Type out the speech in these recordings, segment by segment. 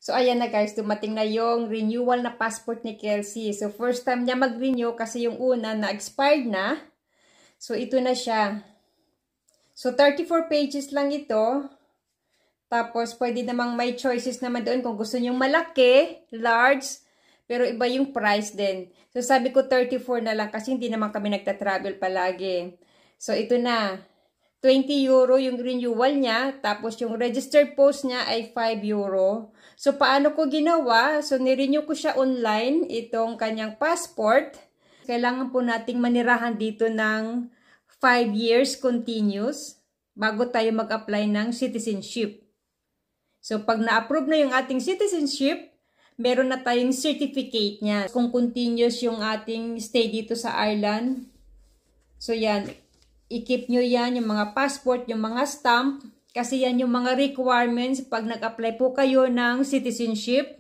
So, ayan na guys, dumating na yung renewal na passport ni Kelsey. So, first time niya mag-renew kasi yung una na-expired na. So, ito na siya. So, 34 pages lang ito. Tapos, pwede namang may choices naman doon kung gusto nyong malaki, large, pero iba yung price din. So, sabi ko 34 na lang kasi hindi naman kami nagta-travel palagi. So, ito na. 20 euro yung renewal niya. Tapos, yung registered post niya ay 5 euro. So, paano ko ginawa? So, nirenew ko siya online, itong kanyang passport. Kailangan po nating manirahan dito ng 5 years continuous bago tayo mag-apply ng citizenship. So, pag na-approve na yung ating citizenship, meron na tayong certificate niya. Kung continuous yung ating stay dito sa Ireland. So, yan. I-keep nyo yan, yung mga passport, yung mga stamp. Kasi yan yung mga requirements pag nag-apply po kayo ng citizenship.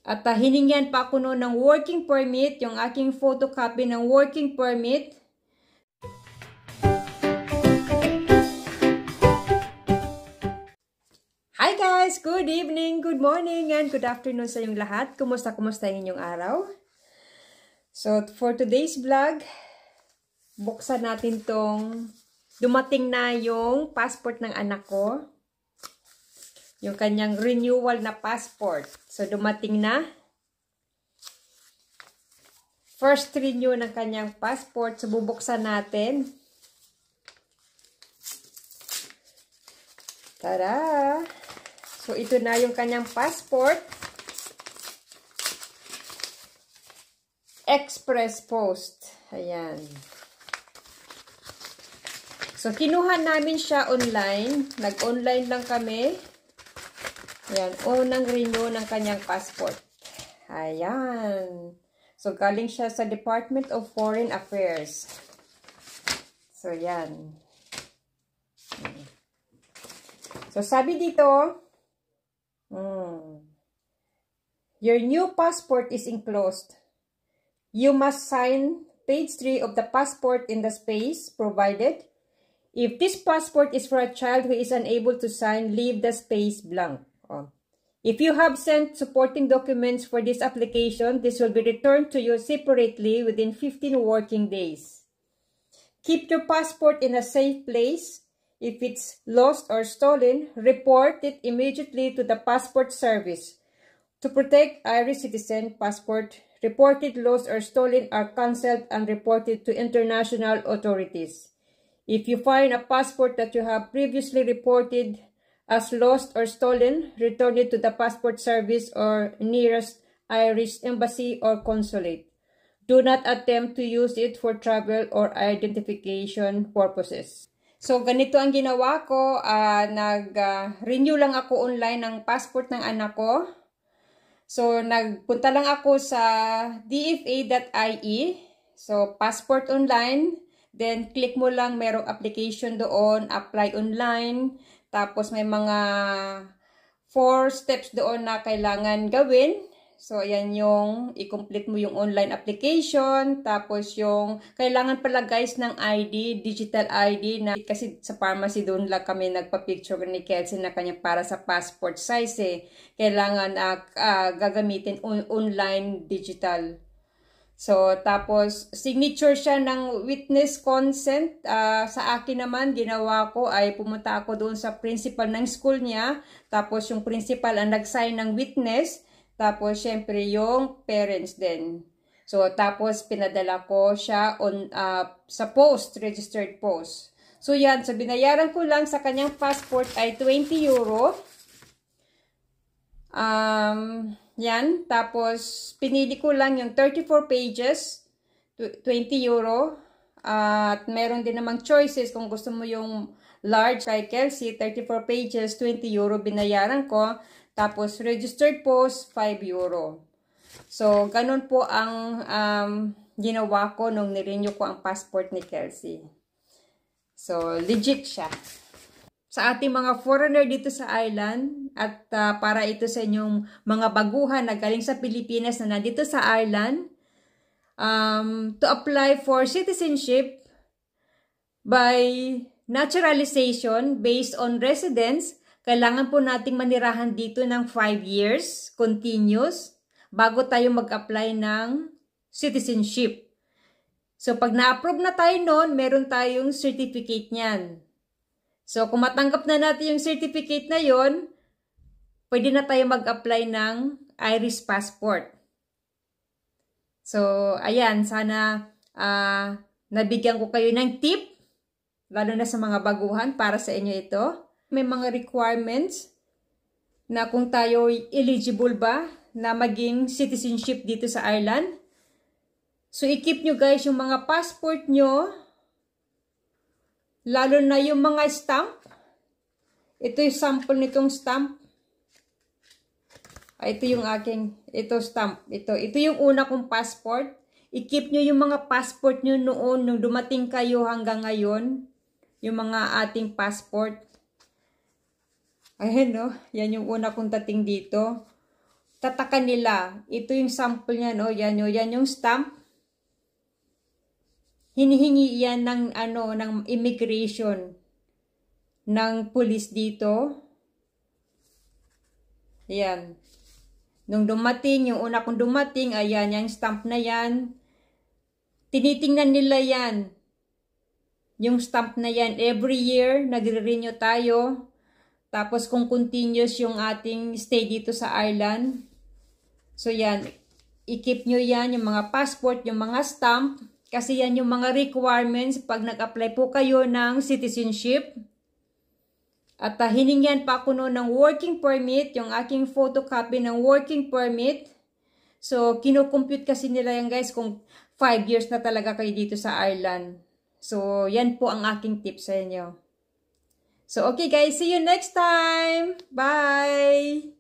At hiningan pa ako noon ng working permit, yung aking photocopy ng working permit. Hi guys! Good evening, good morning, and good afternoon sa inyong lahat. Kumusta yung inyong araw? So, for today's vlog, buksan natin tong dumating na yung passport ng anak ko. Yung kanyang renewal na passport. So, dumating na. First renew ng kanyang passport. So, bubuksan natin. Tada! So, ito na yung kanyang passport. Express post. Ayan. So, kinuha namin siya online. Nag-online lang kami. Ayan. Unang renew ng kanyang passport. Ayan. So, galing siya sa Department of Foreign Affairs. So, yan. So, sabi dito, your new passport is enclosed. You must sign page 3 of the passport in the space provided. If this passport is for a child who is unable to sign, leave the space blank. If you have sent supporting documents for this application, this will be returned to you separately within 15 working days. Keep your passport in a safe place. If it's lost or stolen, report it immediately to the passport service. To protect Irish citizen passport, reported lost or stolen are cancelled and reported to international authorities. If you find a passport that you have previously reported as lost or stolen, return it to the passport service or nearest Irish embassy or consulate. Do not attempt to use it for travel or identification purposes. So, ganito ang ginawa ko. Nag-renew lang ako online ng passport ng anak ko. So, nagpunta lang ako sa dfa.ie. So, passport online. Then, click mo lang, merong application doon, apply online. Tapos, may mga 4 steps doon na kailangan gawin. So, ayan yung i-complete mo yung online application. Tapos, yung kailangan pala guys ng ID, digital ID. Na, kasi sa pharmacy doon lang kami nagpa-picture ni Kelsey na kanya para sa passport size eh. Kailangan gagamitin online digital. So, tapos, signature siya ng witness consent. Sa akin naman, ginawa ko ay pumunta ako doon sa principal ng school niya. Tapos, yung principal ang nag-sign ng witness. Tapos, syempre, yung parents din. So, tapos, pinadala ko siya sa post, registered post. So, yan. So, binayaran ko lang sa kanyang passport ay 20 euro. Yan. Tapos, pinili ko lang yung 34 pages, 20 euro. At meron din namang choices kung gusto mo yung large kay Kelsey, 34 pages, 20 euro binayaran ko. Tapos, registered post, 5 euro. So, ganun po ang ginawa ko nung nirenew ko ang passport ni Kelsey. So, legit siya. Sa ating mga foreigner dito sa Ireland, at para ito sa inyong mga baguhan na galing sa Pilipinas na nandito sa Ireland, to apply for citizenship by naturalization based on residence, kailangan po nating manirahan dito ng 5 years, continuous, bago tayo mag-apply ng citizenship. So, pag na-approve na tayo noon, meron tayong certificate niyan. So, kung matanggap na natin yung certificate na yon, pwede na tayo mag-apply ng Irish passport. So, ayan, sana nabigyan ko kayo ng tip, lalo na sa mga baguhan, para sa inyo ito. May mga requirements na kung tayo eligible ba na maging citizenship dito sa Ireland. So, i-keep nyo guys yung mga passport nyo, lalo na yung mga stamp. Ito yung sample nitong stamp. Ito yung aking, ito stamp. Ito yung una kong passport. I-keep nyo yung mga passport nyo noon, nung dumating kayo hanggang ngayon. Yung mga ating passport. Ayan, no? Yan yung una kong dating dito. Tatakan nila. Ito yung sample niya, no? Yan yung stamp. Hinihingi yan ng, ng immigration. Ng police dito. Ayan. Nung dumating, yung una kong dumating, ayan, yung stamp na yan. Tinitingnan nila yan. Yung stamp na yan, every year, nagre-renew tayo. Tapos kung continuous yung ating stay dito sa Ireland. So yan, i-keep nyo yan, yung mga passport, yung mga stamp. Kasi yan yung mga requirements pag nag-apply po kayo ng citizenship. At hiningian pa ako noon ng working permit, yung aking photocopy ng working permit. So, kino-compute kasi nila yan guys kung 5 years na talaga kayo dito sa Ireland. So, yan po ang aking tip sa inyo. So, okay guys, see you next time! Bye!